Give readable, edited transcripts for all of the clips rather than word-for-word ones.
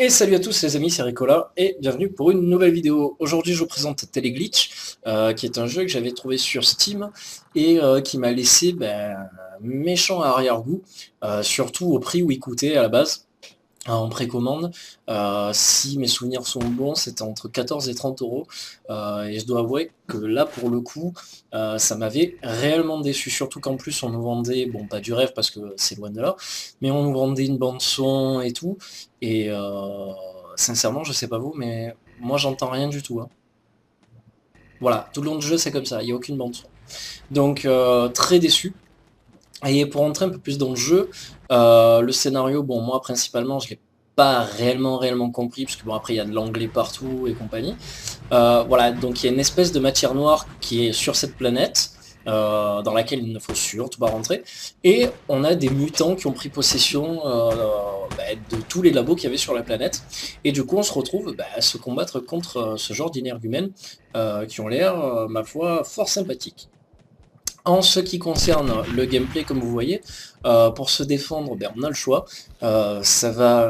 Et salut à tous les amis, c'est Ricola et bienvenue pour une nouvelle vidéo. Aujourd'hui je vous présente Teleglitch, qui est un jeu que j'avais trouvé sur Steam et qui m'a laissé un méchant arrière-goût, surtout au prix où il coûtait à la base, en précommande. Si mes souvenirs sont bons, c'était entre 14 et 30 euros. Et je dois avouer que là, pour le coup, ça m'avait réellement déçu. Surtout qu'en plus, on nous vendait, bon, pas du rêve parce que c'est loin de là, mais on nous vendait une bande-son et tout. Et sincèrement, je sais pas vous, mais moi, j'entends rien du tout, hein. Voilà, tout le long du jeu, c'est comme ça, il n'y a aucune bande-son. Donc, très déçu. Et pour entrer un peu plus dans le jeu, le scénario, bon moi principalement je l'ai pas réellement compris, parce que bon après il y a de l'anglais partout et compagnie. Voilà, donc il y a une espèce de matière noire qui est sur cette planète, dans laquelle il ne faut surtout pas rentrer, et on a des mutants qui ont pris possession de tous les labos qu'il y avait sur la planète, et du coup on se retrouve à se combattre contre ce genre d'énergumènes qui ont l'air, ma foi, fort sympathiques. En ce qui concerne le gameplay, comme vous voyez, pour se défendre, on a le choix. Ça va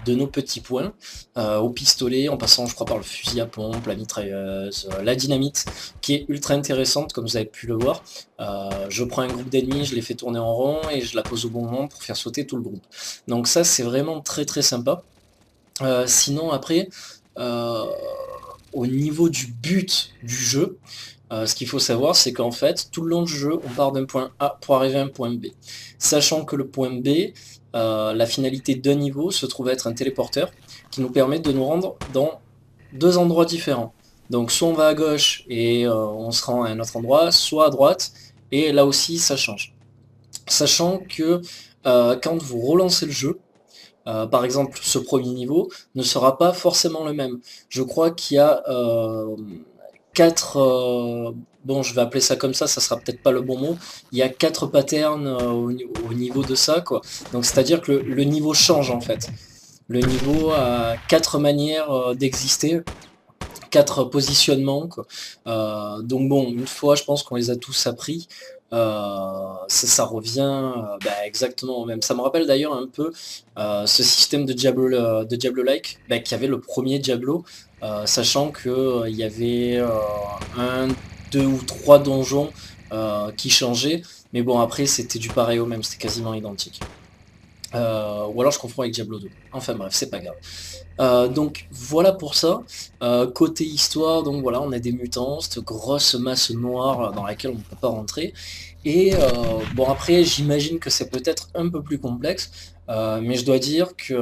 de nos petits points au pistolet, en passant, je crois, par le fusil à pompe, la mitrailleuse, la dynamite, qui est ultra intéressante, comme vous avez pu le voir. Je prends un groupe d'ennemis, je les fais tourner en rond et je la pose au bon moment pour faire sauter tout le groupe. Donc ça, c'est vraiment très sympa. Sinon, après, euh, au niveau du but du jeu, ce qu'il faut savoir, c'est qu'en fait, tout le long du jeu, on part d'un point A pour arriver à un point B. Sachant que le point B, la finalité d'un niveau se trouve être un téléporteur qui nous permet de nous rendre dans deux endroits différents. Donc soit on va à gauche et on se rend à un autre endroit, soit à droite, et là aussi ça change. Sachant que quand vous relancez le jeu, par exemple, ce premier niveau ne sera pas forcément le même. Je crois qu'il y a quatre, bon je vais appeler ça comme ça sera peut-être pas le bon mot, il y a quatre patterns au niveau de ça, quoi. Donc c'est-à-dire que le niveau change en fait. Le niveau a quatre manières d'exister, quatre positionnements, quoi. Donc bon, une fois je pense qu'on les a tous appris, ça revient exactement au même. Ça me rappelle d'ailleurs un peu ce système de Diablo-like qui avait le premier Diablo, sachant que il y avait un, deux ou trois donjons qui changeaient, mais bon après c'était du pareil au même, c'était quasiment identique. Ou alors je confonds avec Diablo 2. Enfin bref, c'est pas grave. Donc voilà pour ça. Côté histoire, donc voilà, on a des mutants, cette grosse masse noire dans laquelle on ne peut pas rentrer. Et bon après, j'imagine que c'est peut-être un peu plus complexe, mais je dois dire que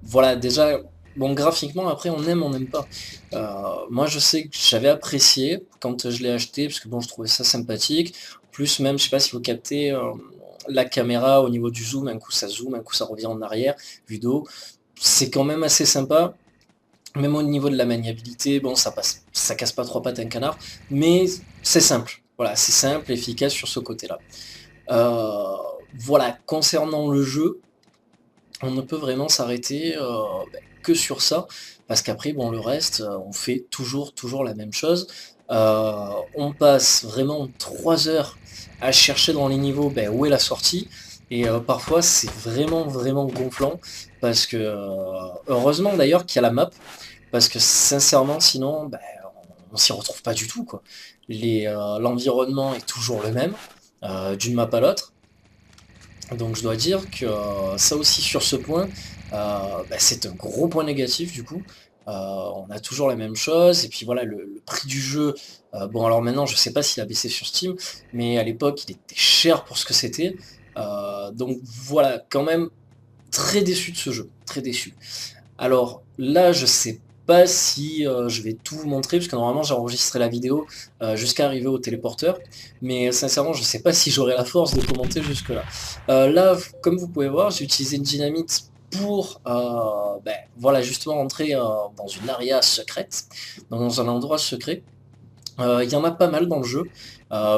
voilà, déjà, bon graphiquement après on n'aime pas. Moi je sais que j'avais apprécié quand je l'ai acheté, parce que bon je trouvais ça sympathique. Plus même, je sais pas si vous captez la caméra au niveau du zoom, un coup ça zoome, un coup ça revient en arrière, vue d'eau. C'est quand même assez sympa. Même au niveau de la maniabilité, bon, ça passe, ça casse pas trois pattes à un canard, mais c'est simple. Voilà, c'est simple, efficace sur ce côté-là. Euh, voilà, concernant le jeu, on ne peut vraiment s'arrêter que sur ça, parce qu'après, bon, le reste, on fait toujours la même chose. On passe vraiment 3 heures à chercher dans les niveaux où est la sortie, et parfois c'est vraiment gonflant, parce que heureusement d'ailleurs qu'il y a la map, parce que sincèrement sinon on s'y retrouve pas du tout, quoi. L'environnement est toujours le même, d'une map à l'autre. Donc je dois dire que ça aussi sur ce point, c'est un gros point négatif du coup. On a toujours la même chose, et puis voilà, le prix du jeu, bon alors maintenant je sais pas s'il a baissé sur Steam, mais à l'époque il était cher pour ce que c'était. Donc voilà, quand même très déçu de ce jeu, très déçu. Alors là, je sais pas si je vais tout vous montrer, parce que normalement j'ai enregistré la vidéo jusqu'à arriver au téléporteur, mais sincèrement je sais pas si j'aurai la force de commenter jusque là. Là, comme vous pouvez voir, j'ai utilisé une dynamite pour voilà, justement entrer dans une area secrète, dans un endroit secret. Il y en a pas mal dans le jeu.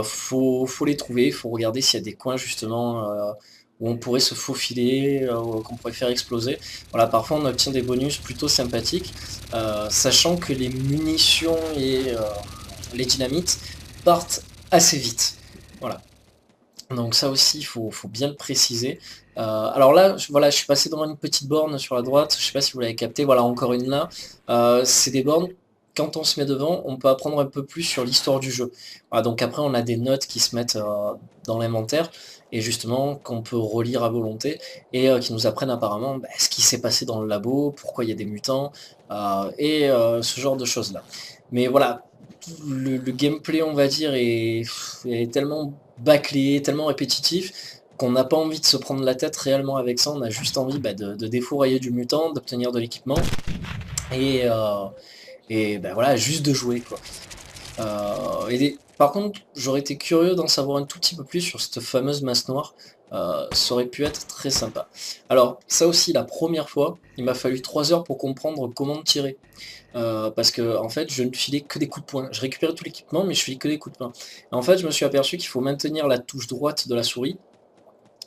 Faut les trouver, faut regarder s'il y a des coins justement où on pourrait se faufiler, qu'on pourrait faire exploser. Voilà, parfois on obtient des bonus plutôt sympathiques, sachant que les munitions et les dynamites partent assez vite. Voilà. Donc ça aussi, faut bien le préciser. Alors là, voilà, je suis passé devant une petite borne sur la droite, je sais pas si vous l'avez capté, voilà, encore une là. C'est des bornes, quand on se met devant, on peut apprendre un peu plus sur l'histoire du jeu. Voilà, donc après, on a des notes qui se mettent dans l'inventaire, et justement, qu'on peut relire à volonté, et qui nous apprennent apparemment ce qui s'est passé dans le labo, pourquoi il y a des mutants, et ce genre de choses-là. Mais voilà, le gameplay, on va dire, est tellement bâclé, tellement répétitif, qu'on n'a pas envie de se prendre la tête réellement avec ça, on a juste envie de défourailler du mutant, d'obtenir de l'équipement, et, voilà, juste de jouer, quoi. Par contre, j'aurais été curieux d'en savoir un tout petit peu plus sur cette fameuse masse noire. Ça aurait pu être très sympa. Alors, ça aussi, la première fois, il m'a fallu 3 heures pour comprendre comment tirer. Parce que, en fait, je ne filais que des coups de poing. Je récupérais tout l'équipement, mais je filais que des coups de poing. En fait, je me suis aperçu qu'il faut maintenir la touche droite de la souris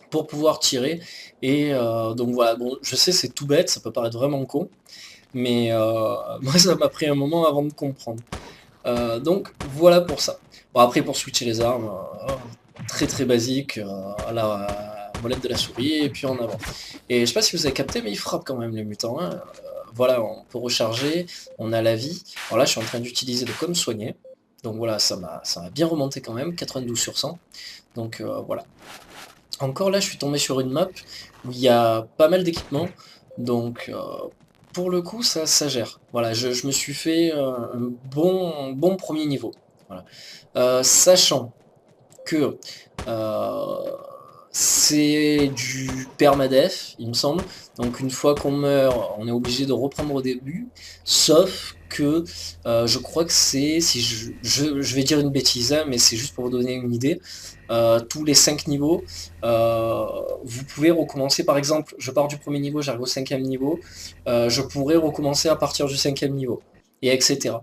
pour pouvoir tirer. Et donc voilà, bon, je sais, c'est tout bête, ça peut paraître vraiment con, mais moi, ça m'a pris un moment avant de comprendre. Donc voilà pour ça. Bon, après pour switcher les armes, très très basique, à la molette de la souris et puis en avant. Et je sais pas si vous avez capté, mais il frappe quand même les mutants, hein. Voilà, on peut recharger, on a la vie. Alors là je suis en train d'utiliser le com soigné. Donc voilà, ça m'a bien remonté quand même, 92 sur 100. Donc voilà. Encore là, je suis tombé sur une map où il y a pas mal d'équipements, donc pour le coup, ça gère. Voilà, je me suis fait un bon premier niveau. Voilà. Sachant que euh, c'est du permadef, il me semble. Donc une fois qu'on meurt, on est obligé de reprendre au début. Sauf que je crois que c'est, si je vais dire une bêtise, hein, mais c'est juste pour vous donner une idée. Tous les 5 niveaux, vous pouvez recommencer. Par exemple, je pars du premier niveau, j'arrive au 5e niveau. Je pourrais recommencer à partir du 5e niveau. Et etc.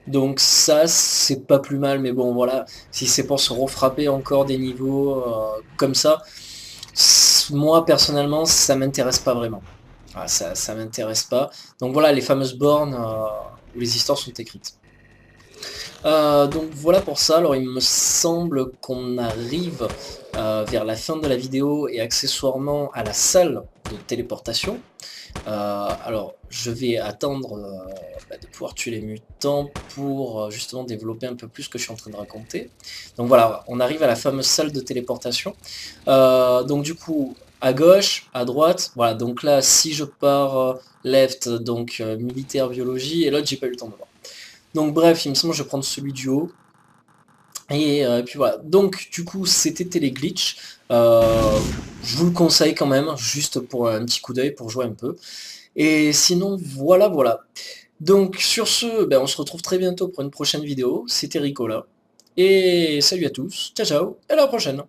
Donc ça, c'est pas plus mal, mais bon, voilà, si c'est pour se refrapper encore des niveaux comme ça, moi, personnellement, ça m'intéresse pas vraiment. Voilà, ça m'intéresse pas. Donc voilà, les fameuses bornes où les histoires sont écrites. Donc voilà pour ça, alors il me semble qu'on arrive vers la fin de la vidéo et accessoirement à la salle de téléportation. Alors je vais attendre de pouvoir tuer les mutants pour justement développer un peu plus ce que je suis en train de raconter. Donc voilà, on arrive à la fameuse salle de téléportation. Donc du coup, à gauche, à droite, voilà, donc là si je pars left, donc militaire, biologie, et l'autre j'ai pas eu le temps de voir. Donc bref, il me semble que je vais prendre celui du haut. Et puis voilà, donc du coup c'était Téléglitch. Je vous le conseille quand même, juste pour un petit coup d'œil, pour jouer un peu. Et sinon, voilà. Donc sur ce, on se retrouve très bientôt pour une prochaine vidéo. C'était Ricola. Et salut à tous, ciao ciao, et à la prochaine.